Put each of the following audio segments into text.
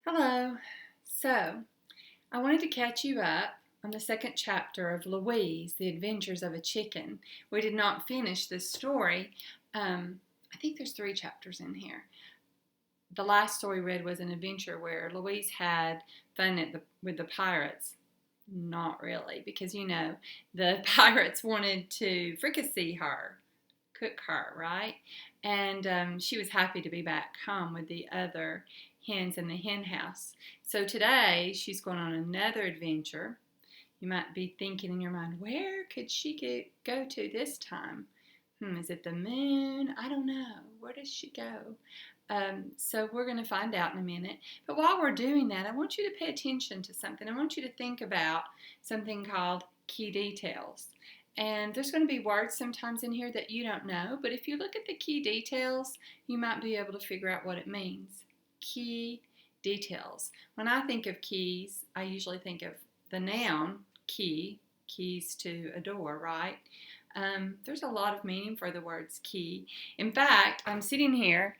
Hello. So, I wanted to catch you up on the second chapter of Louise, The Adventures of a Chicken. We did not finish this story. I think there's 3 chapters in here. The last story we read was an adventure where Louise had fun with the pirates. Not really, because the pirates wanted to fricassee her, cook her, right? And she was happy to be back home with the other hens in the hen house. So today she's going on another adventure. You might be thinking in your mind, where could she go to this time? Is it the moon? I don't know. Where does she go? So we're going to find out in a minute. But while we're doing that, I want you to pay attention to something. I want you to think about something called key details. And there's going to be words sometimes in here that you don't know, but if you look at the key details, you might be able to figure out what it means. Key details. When I think of keys, I usually think of the noun key, keys to a door, right? There's a lot of meaning for the words key. In fact, I'm sitting here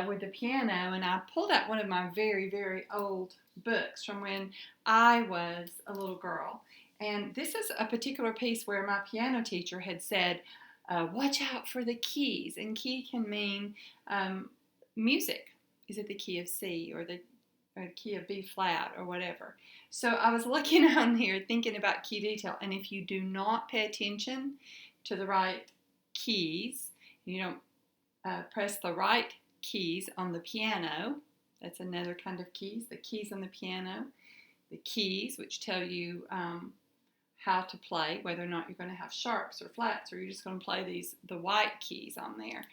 with the piano, and I pulled out one of my very, very old books from when I was a little girl. And this is a particular piece where my piano teacher had said, watch out for the keys. And key can mean music. Is it the key of C or the key of B flat or whatever? So I was looking on here thinking about key detail. And if you do not pay attention to the right keys, you don't press the right keys on the piano, that's another kind of keys, the keys on the piano, the keys which tell you how to play, whether or not you're going to have sharps or flats, or you're just going to play the white keys on there,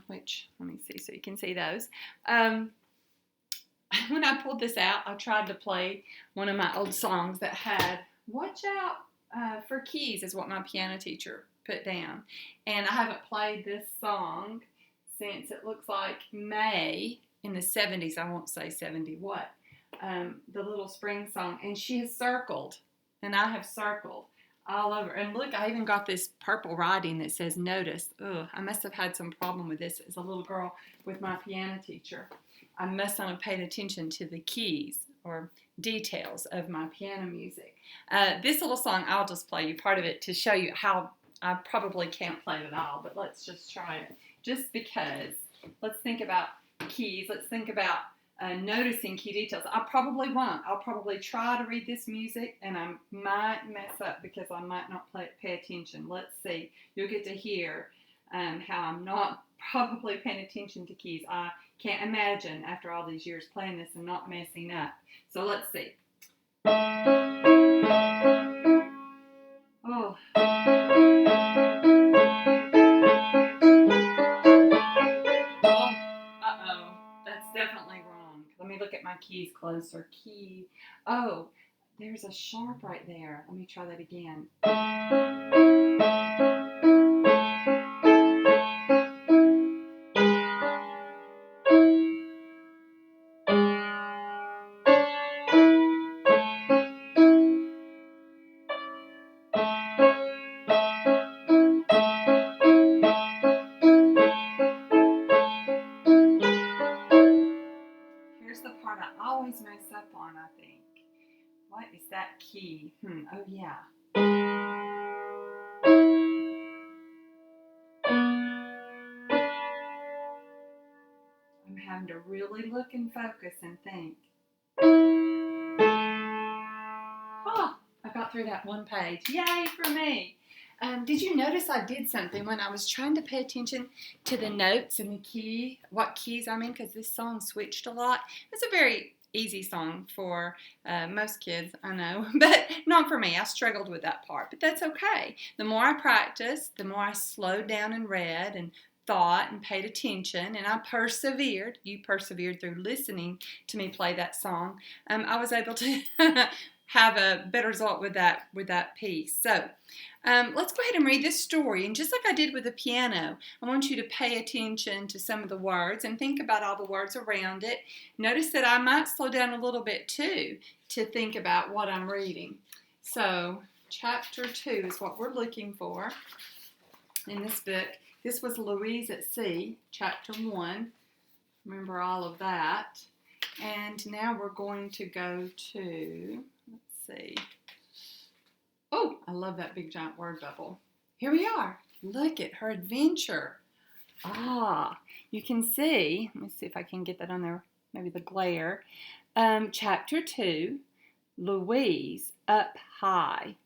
which, let me see so you can see those. When I pulled this out, I tried to play one of my old songs that had, watch out for keys, is what my piano teacher put down. And I haven't played this song since it looks like May in the 70s. I won't say 70 what. The little spring song. And she has circled. And I have circled all over. And look, I even got this purple writing that says notice. Ugh, I must have had some problem with this as a little girl with my piano teacher. I must not have paid attention to the keys or details of my piano music. This little song, I'll just play you part of it to show you how I probably can't play it at all, but let's just try it. Just because. Let's think about keys. Let's think about noticing key details. I probably won't. I'll probably try to read this music, and I might mess up because I might not pay attention. Let's see. You'll get to hear how I'm not probably paying attention to keys. I can't imagine after all these years playing this and not messing up. So let's see. Oh. Uh-oh. That's definitely wrong. Let me look at my keys closer. Key. Oh, there's a sharp right there. Let me try that again. Here's the part I always mess up on, I think. What is that key? Oh yeah. I'm having to really look and focus and think. Oh, I got through that one page. Yay for me. Did you notice I did something when I was trying to pay attention to the notes and the key, what keys I'm in, because this song switched a lot. It's a very easy song for most kids, I know, but not for me. I struggled with that part, but that's okay. The more I practiced, the more I slowed down and read and thought and paid attention, and I persevered. You persevered through listening to me play that song. I was able to have a better result with that piece. So let's go ahead and read this story. And just like I did with the piano, I want you to pay attention to some of the words and think about all the words around it. Notice that I might slow down a little bit too to think about what I'm reading. So chapter 2 is what we're looking for in this book. This was Louise at Sea, chapter 1. Remember all of that. And now we're going to go to, let's see. Oh, I love that big giant word bubble. Here we are. Look at her adventure. Ah, you can see, let me see if I can get that on there, maybe the glare. Chapter 2, Louise up high.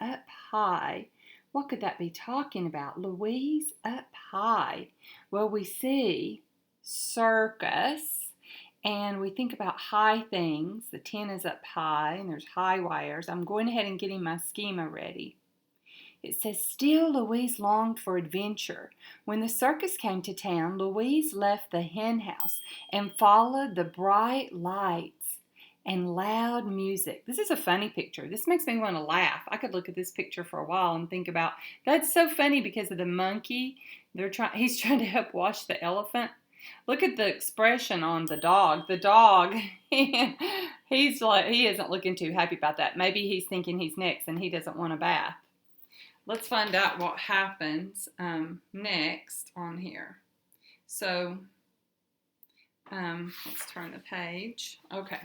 Up high. What could that be talking about? Louise up high. Well, we see circus, and we think about high things. The 10 is up high, and there's high wires. I'm going ahead and getting my schema ready. It says, still Louise longed for adventure. When the circus came to town, Louise left the hen house and followed the bright lights and loud music. This is a funny picture. This makes me want to laugh. I could look at this picture for a while and think about, that's so funny because of the monkey. He's trying to help wash the elephant. Look at the expression on the dog. The dog, he's like, he isn't looking too happy about that. Maybe he's thinking he's next and he doesn't want a bath. Let's find out what happens next on here. So let's turn the page. Okay.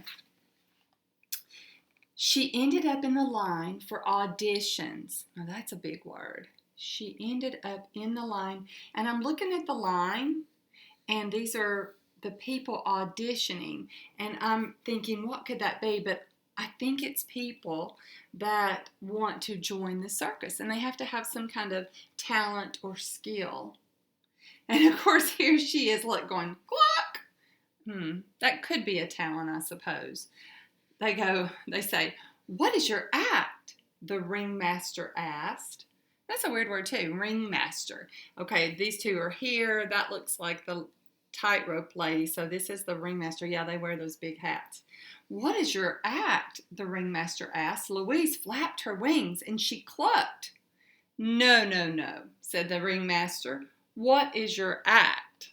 She ended up in the line for auditions. Now that's a big word. She ended up in the line. And I'm looking at the line, and these are the people auditioning. And I'm thinking, what could that be? But I think it's people that want to join the circus, and they have to have some kind of talent or skill. And of course, here she is, look, going, cluck. That could be a talent, I suppose. They say, what is your act? The ringmaster asked. That's a weird word too, ringmaster. Okay, these two are here. That looks like the tightrope lady, so this is the ringmaster. Yeah, they wear those big hats. What is your act? The ringmaster asked. Louise flapped her wings and she clucked. No, no, no, said the ringmaster. What is your act?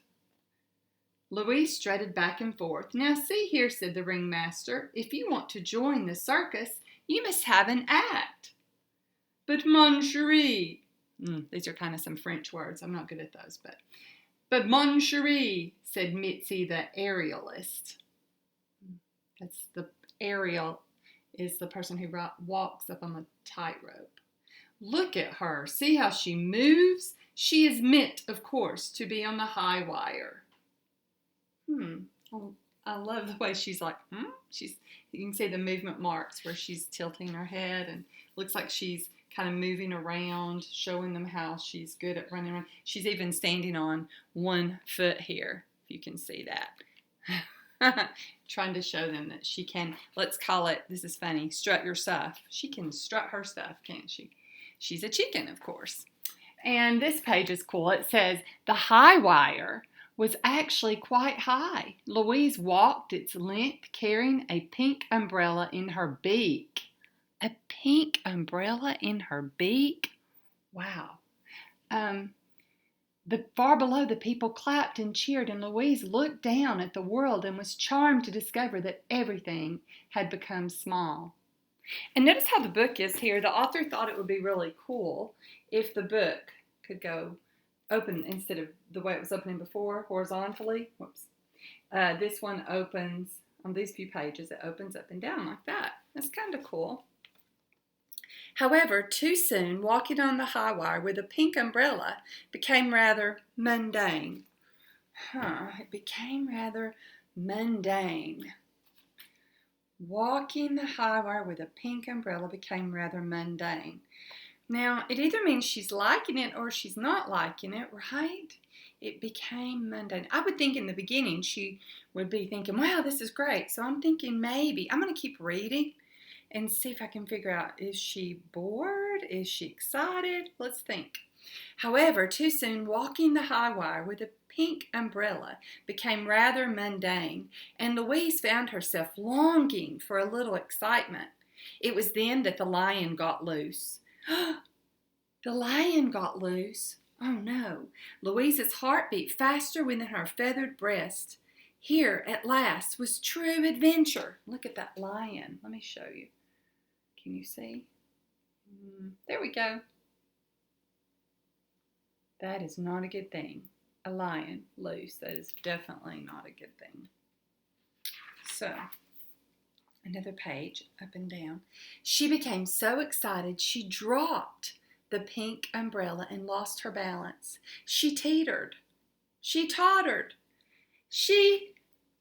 Louise strutted back and forth. Now see here, said the ringmaster, if you want to join the circus, you must have an act. But mon chéri, these are kind of some French words. I'm not good at those, but mon chéri, said Mitzi the aerialist. That's the aerial is the person who walks up on the tightrope. Look at her. See how she moves? She is meant, of course, to be on the high wire. I love the way she's like, you can see the movement marks where she's tilting her head and looks like she's kind of moving around, showing them how she's good at running around. She's even standing on one foot here, if you can see that. Trying to show them that she can, let's call it, this is funny, strut your stuff. She can strut her stuff, can't she? She's a chicken, of course. And this page is cool. It says, the high wire was actually quite high. Louise walked its length carrying a pink umbrella in her beak. A pink umbrella in her beak? Wow. Far below, the people clapped and cheered, and Louise looked down at the world and was charmed to discover that everything had become small. And notice how the book is here. The author thought it would be really cool if the book could go open instead of the way it was opening before, horizontally. Whoops. This one opens, on these few pages, it opens up and down like that. That's kind of cool. However, too soon, walking on the high wire with a pink umbrella became rather mundane. It became rather mundane. Walking the high wire with a pink umbrella became rather mundane. Now, it either means she's liking it or she's not liking it, right? It became mundane. I would think in the beginning she would be thinking, wow, this is great. So I'm thinking maybe, I'm going to keep reading and see if I can figure out, is she bored? Is she excited? Let's think. However, too soon, walking the high wire with a pink umbrella became rather mundane, and Louise found herself longing for a little excitement. It was then that the lion got loose. The lion got loose. Oh no. Louise's heart beat faster within her feathered breast. Here, at last, was true adventure. Look at that lion. Let me show you. Can you see? There we go. That is not a good thing. A lion loose. That is definitely not a good thing. So, another page, up and down. She became so excited she dropped the pink umbrella and lost her balance. She teetered. She tottered. She,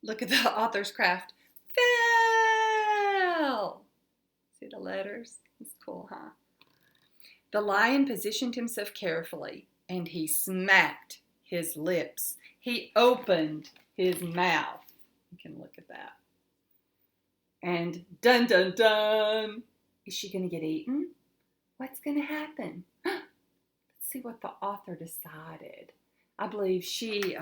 look at the author's craft, fell. See the letters? It's cool, huh? The lion positioned himself carefully, and he smacked his lips. He opened his mouth. You can look at that. And dun, dun, dun. Is she going to get eaten? What's going to happen? Let's see what the author decided. I believe she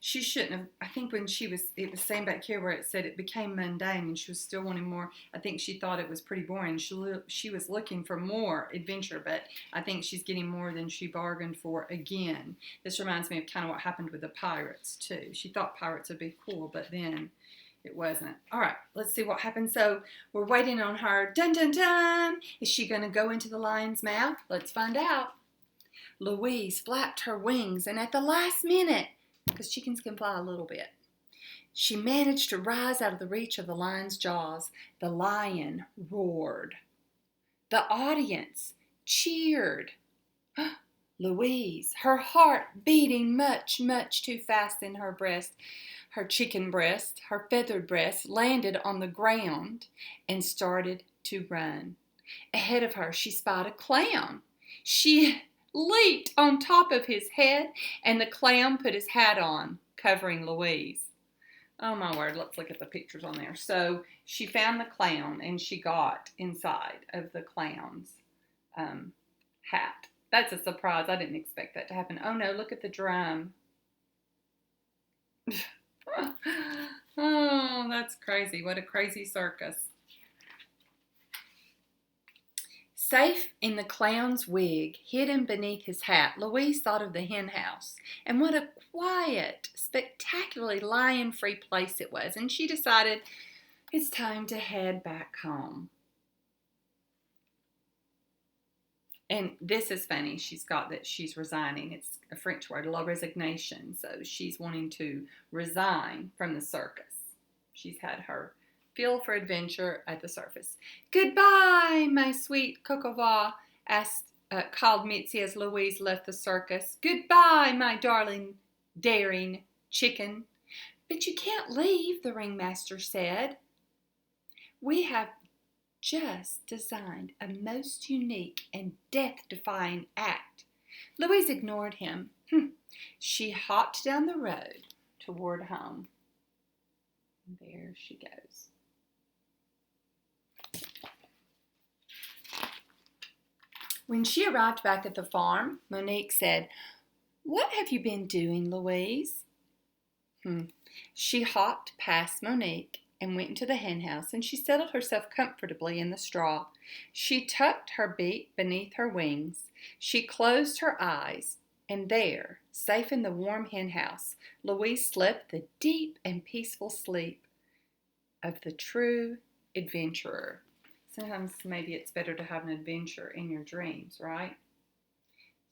shouldn't have. I think when it was saying back here where it said it became mundane and she was still wanting more. I think she thought it was pretty boring. She was looking for more adventure, but I think she's getting more than she bargained for again. This reminds me of kind of what happened with the pirates too. She thought pirates would be cool, but then it wasn't. All right, let's see what happens. So we're waiting on her. Dun, dun, dun. Is she going to go into the lion's mouth? Let's find out. Louise flapped her wings, and at the last minute, because chickens can fly a little bit, she managed to rise out of the reach of the lion's jaws. The lion roared. The audience cheered. Louise, her heart beating much, much too fast in her breast, her chicken breast, her feathered breast, landed on the ground and started to run. Ahead of her, she spied a clown. She leaped on top of his head, and the clown put his hat on, covering Louise. Oh my word, let's look at the pictures on there. So she found the clown, and she got inside of the clown's hat. That's a surprise. I didn't expect that to happen. Oh no, look at the drum. Oh, that's crazy. What a crazy circus. Safe in the clown's wig, hidden beneath his hat, Louise thought of the hen house, and what a quiet, spectacularly lion-free place it was, and she decided it's time to head back home. And this is funny. She's got that she's resigning. It's a French word, la resignation. So she's wanting to resign from the circus. She's had her feel for adventure at the surface. Goodbye, my sweet Cocova, called Mitzi as Louise left the circus. Goodbye, my darling, daring chicken. But you can't leave, the ringmaster said. We have just designed a most unique and death-defying act. Louise ignored him. She hopped down the road toward home. And there she goes. When she arrived back at the farm, Monique said, "What have you been doing, Louise?" She hopped past Monique and went into the hen house, and she settled herself comfortably in the straw. She tucked her beak beneath her wings. She closed her eyes, and there, safe in the warm hen house, Louise slept the deep and peaceful sleep of the true adventurer. Sometimes maybe it's better to have an adventure in your dreams, right?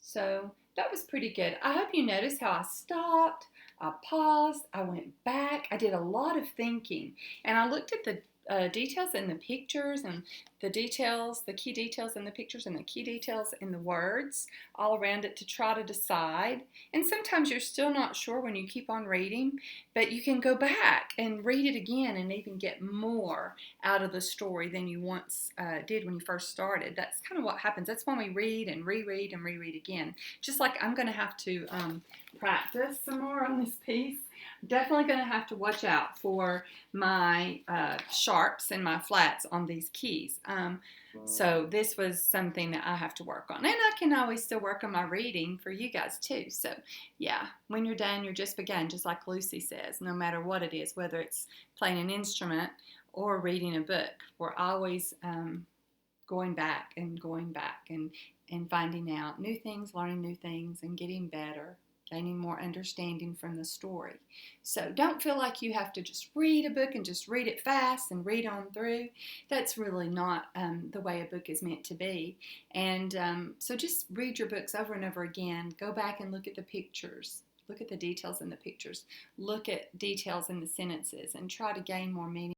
So that was pretty good. I hope you noticed how I stopped, I paused, I went back. I did a lot of thinking, and I looked at the details in the pictures and the details, the key details in the pictures and the key details in the words all around it to try to decide. And sometimes you're still not sure when you keep on reading, but you can go back and read it again and even get more out of the story than you once did when you first started. That's kind of what happens. That's when we read and reread and reread again. Just like I'm going to have to practice some more on this piece. Definitely going to have to watch out for my sharps and my flats on these keys. So this was something that I have to work on. And I can always still work on my reading for you guys too. So yeah, when you're done, you're just begun, just like Lucy says, no matter what it is, whether it's playing an instrument or reading a book. We're always going back and finding out new things, learning new things, and getting better. Gaining more understanding from the story. So don't feel like you have to just read a book and just read it fast and read on through. That's really not the way a book is meant to be. And so just read your books over and over again. Go back and look at the pictures Look at the details in the pictures. Look at details in the sentences and try to gain more meaning